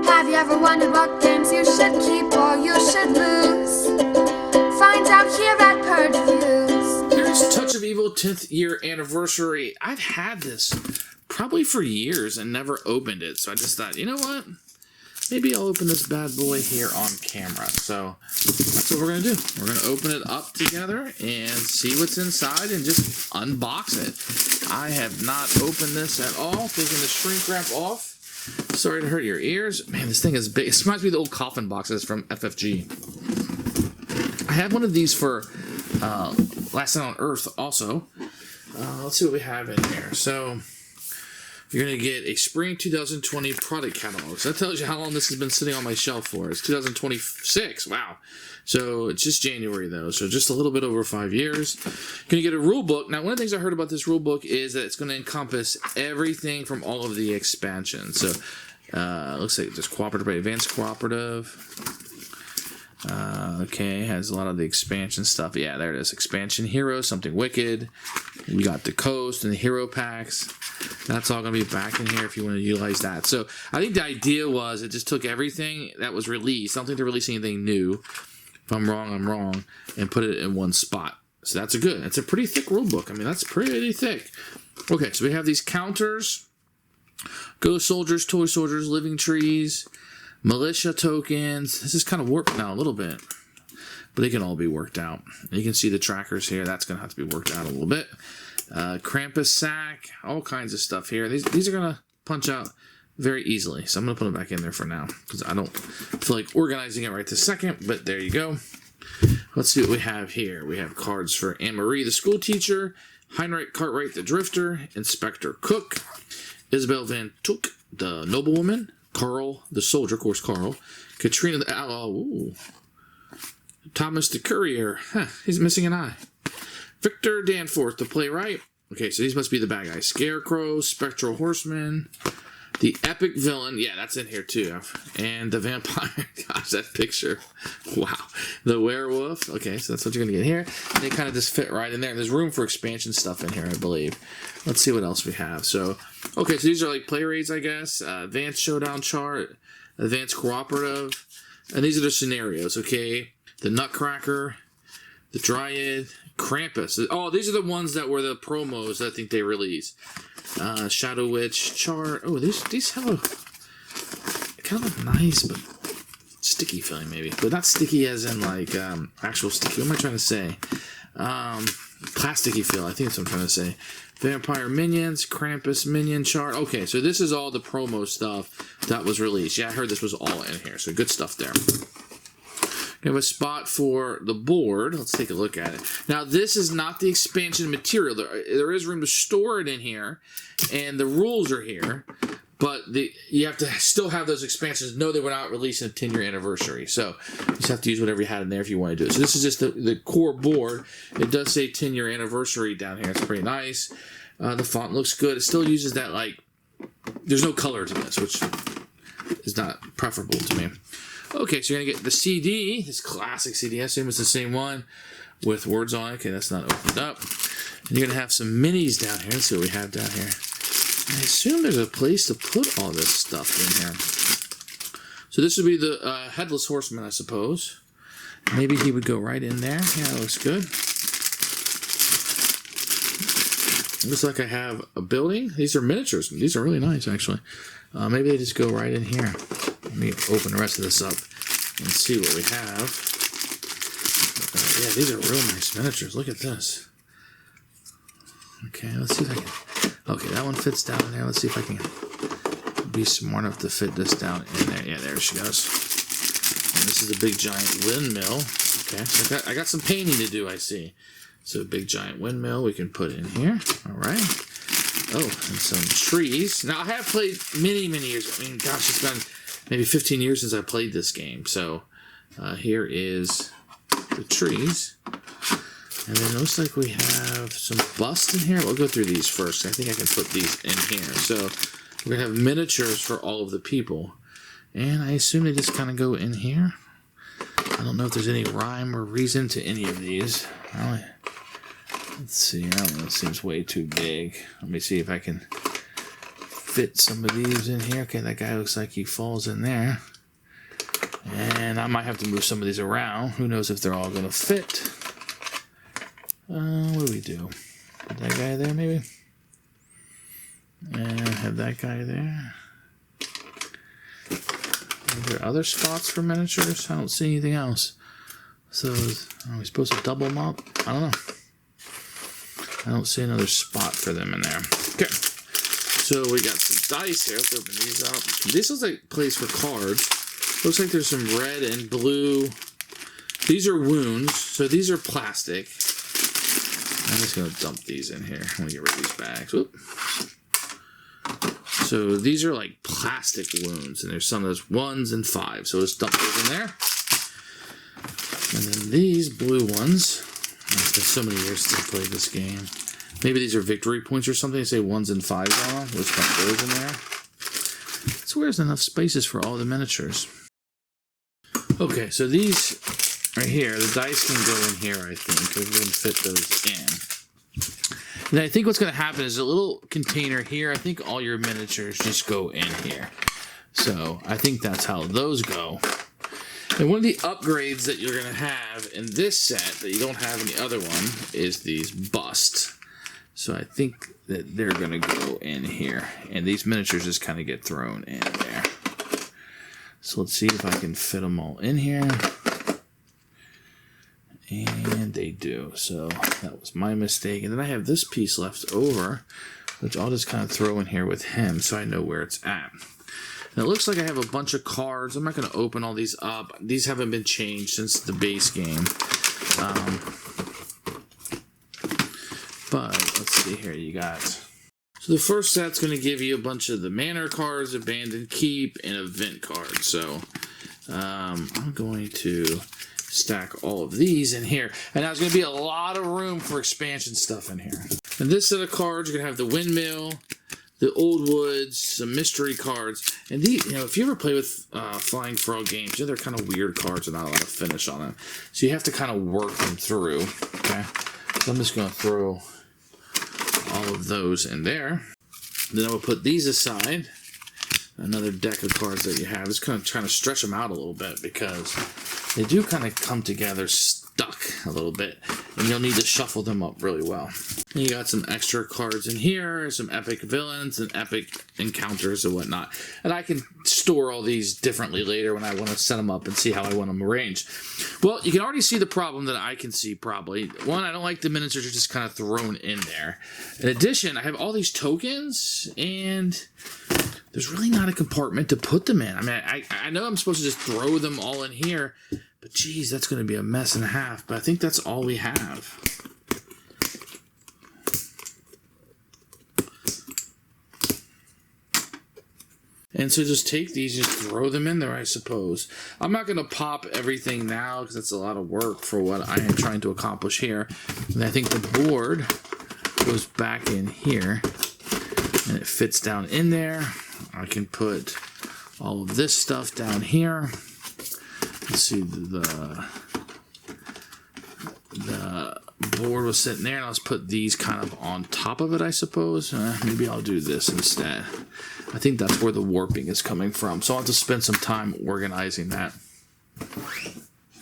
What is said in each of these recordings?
Have you ever wondered what games you should keep or you should lose? Find out here at Purge Reviews. Here's Touch of Evil 10th year anniversary. I've had this probably for years and never opened it. So I just thought, you know what? Maybe I'll open this bad boy here on camera. So that's what we're going to do. We're going to open it up together and see what's inside and just unbox it. I have not opened this at all. Taking the shrink wrap off. Sorry to hurt your ears. Man, this thing is big. It reminds me of the old coffin boxes from FFG. I had one of these for Last Night on Earth also. Let's see what we have in here. So you're going to get a spring 2020 product catalog. So that tells you how long this has been sitting on my shelf for. It's 2026. Wow. So it's just January, though. So just a little bit over 5 years. You're going to get a rule book. Now, one of the things I heard about this rule book is that it's going to encompass everything from all of the expansions. So looks like just cooperative by advanced cooperative. Okay, has a lot of the expansion stuff. Yeah, there it is. Expansion Heroes, Something Wicked. We got the Coast and the Hero Packs. That's all going to be back in here if you want to utilize that. So I think the idea was it just took everything that was released, something to release anything new. If I'm wrong, I'm wrong. And put it in one spot. So that's a pretty thick rule book. I mean, that's pretty thick. Okay, so we have these counters. Ghost Soldiers, Toy Soldiers, Living Trees. Militia tokens. This is kind of warped now a little bit, but they can all be worked out. And you can see the trackers here. That's going to have to be worked out a little bit. Krampus sack, all kinds of stuff here. These are going to punch out very easily. So I'm going to put them back in there for now because I don't feel like organizing it right this second, but there you go. Let's see what we have here. We have cards for Anne-Marie, the school teacher, Heinrich Cartwright, the drifter, Inspector Cook, Isabel Van Took, the noblewoman, Carl, the soldier, of course, Carl. Katrina, the outlaw. Ooh. Thomas, the courier. Huh, he's missing an eye. Victor Danforth, the playwright. Okay, so these must be the bad guys. Scarecrow, Spectral Horseman. The epic villain. Yeah, that's in here, too. And the vampire. Gosh, that picture. Wow. The werewolf. Okay, so that's what you're going to get here. And they kind of just fit right in there. There's room for expansion stuff in here, I believe. Let's see what else we have. So, okay, so these are like play rates, I guess. Advanced Showdown Chart. Advanced Cooperative. And these are the scenarios, okay? The Nutcracker. The Dryad. Krampus. Oh, these are the ones that were the promos I think they released. Shadow Witch Chart. Oh, these have a kind of nice but sticky feeling maybe. But not sticky as in like actual sticky. What am I trying to say? Plasticky feel. I think that's what I'm trying to say. Vampire Minions, Krampus Minion Chart. Okay, so this is all the promo stuff that was released. Yeah, I heard this was all in here. So good stuff there. We have a spot for the board. Let's take a look at it. Now, this is not the expansion material. There is room to store it in here, and the rules are here, but you have to still have those expansions. No, they were not released in a 10-year anniversary, so you just have to use whatever you had in there if you want to do it. So this is just the core board. It does say 10-year anniversary down here. It's pretty nice. The font looks good. It still uses that, like, there's no color to this, which is not preferable to me. Okay, so you're going to get the CD, this classic CD. I assume it's the same one with words on it. Okay, that's not opened up. And you're going to have some minis down here. Let's see what we have down here. I assume there's a place to put all this stuff in here. So this would be the Headless Horseman, I suppose. Maybe he would go right in there. Yeah, that looks good. Looks like I have a building. These are miniatures. These are really nice, actually. Maybe they just go right in here. Let me open the rest of this up and see what we have. Yeah, these are real nice miniatures. Look at this. Okay, let's see if I can... Okay, that one fits down there. Let's see if I can be smart enough to fit this down in there. Yeah, there she goes. And this is a big giant windmill. Okay, so I got some painting to do, I see. So a big giant windmill we can put in here. All right. Oh, and some trees. Now, I have played many years. I mean, gosh, it's been maybe 15 years since I played this game. So here is the trees. And then it looks like we have some busts in here. We'll go through these first. I think I can put these in here. So we're going to have miniatures for all of the people. And I assume they just kind of go in here. I don't know if there's any rhyme or reason to any of these. Let's see. I don't know. It seems way too big. Let me see if I can fit some of these in here. Okay, that guy looks like he falls in there. And I might have to move some of these around. Who knows if they're all going to fit. What do we do? Put that guy there, maybe? And have that guy there. Are there other spots for miniatures? I don't see anything else. So, are we supposed to double them up? I don't know. I don't see another spot for them in there. Okay. So, we got some dice here. Let's open these up. This looks like a place for cards. Looks like there's some red and blue. These are wounds. So, these are plastic. I'm just going to dump these in here. I'm going to get rid of these bags. Whoop. So these are like plastic wounds, and there's some of those 1s and 5s. So just dump those in there. And then these blue ones. It's been so many years since I played this game. Maybe these are victory points or something. They say 1s and 5s on them. We'll just dump those in there. So where's enough spaces for all the miniatures? Okay, so these right here, the dice can go in here, I think. We can fit those in. And I think what's going to happen is a little container here. I think all your miniatures just go in here. So I think that's how those go. And one of the upgrades that you're going to have in this set that you don't have in the other one is these busts. So I think that they're going to go in here. And these miniatures just kind of get thrown in there. So let's see if I can fit them all in here. And they do. So that was my mistake. And then I have this piece left over, which I'll just kind of throw in here with him so I know where it's at. And it looks like I have a bunch of cards. I'm not going to open all these up. These haven't been changed since the base game. But let's see here. You got... So the first set's going to give you a bunch of the Manor cards, Abandoned Keep, and Event cards. So I'm going to stack all of these in here. And there's going to be a lot of room for expansion stuff in here. And this set of cards, you're going to have the Windmill, the Old Woods, some mystery cards. And these, you know, if you ever play with Flying Frog games, you know, they're kind of weird cards and not a lot of finish on them. So you have to kind of work them through. Okay. So I'm just going to throw all of those in there. Then I will put these aside. Another deck of cards that you have. Just kind of trying to stretch them out a little bit because they do kind of come together stuck a little bit, and you'll need to shuffle them up really well. And you got some extra cards in here, some epic villains and epic encounters and whatnot. And I can store all these differently later when I want to set them up and see how I want them arranged. Well, you can already see the problem that I can see probably. One, I don't like the miniatures are just kind of thrown in there. In addition, I have all these tokens, and there's really not a compartment to put them in. I mean, I know I'm supposed to just throw them all in here, but geez, that's going to be a mess and a half. But I think that's all we have. And so just take these, just throw them in there, I suppose. I'm not going to pop everything now because that's a lot of work for what I am trying to accomplish here. And I think the board goes back in here, and it fits down in there. I can put all of this stuff down here. Let's see, the board was sitting there, and let's put these kind of on top of it, I suppose. Maybe I'll do this instead. I think that's where the warping is coming from. So I'll have to spend some time organizing that.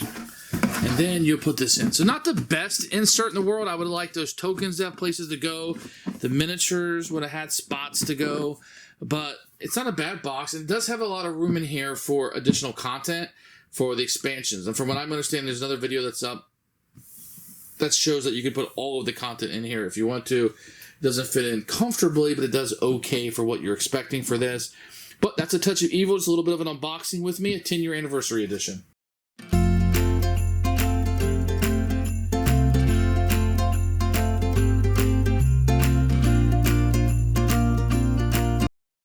And then you put this in. So not the best insert in the world. I would have liked those tokens to have places to go. The miniatures would have had spots to go. But it's not a bad box. And it does have a lot of room in here for additional content for the expansions. And from what I'm understanding, there's another video that's up that shows that you can put all of the content in here if you want to. It doesn't fit in comfortably, but it does okay for what you're expecting for this. But that's a touch of evil. It's a little bit of an unboxing with me, a 10-year anniversary edition.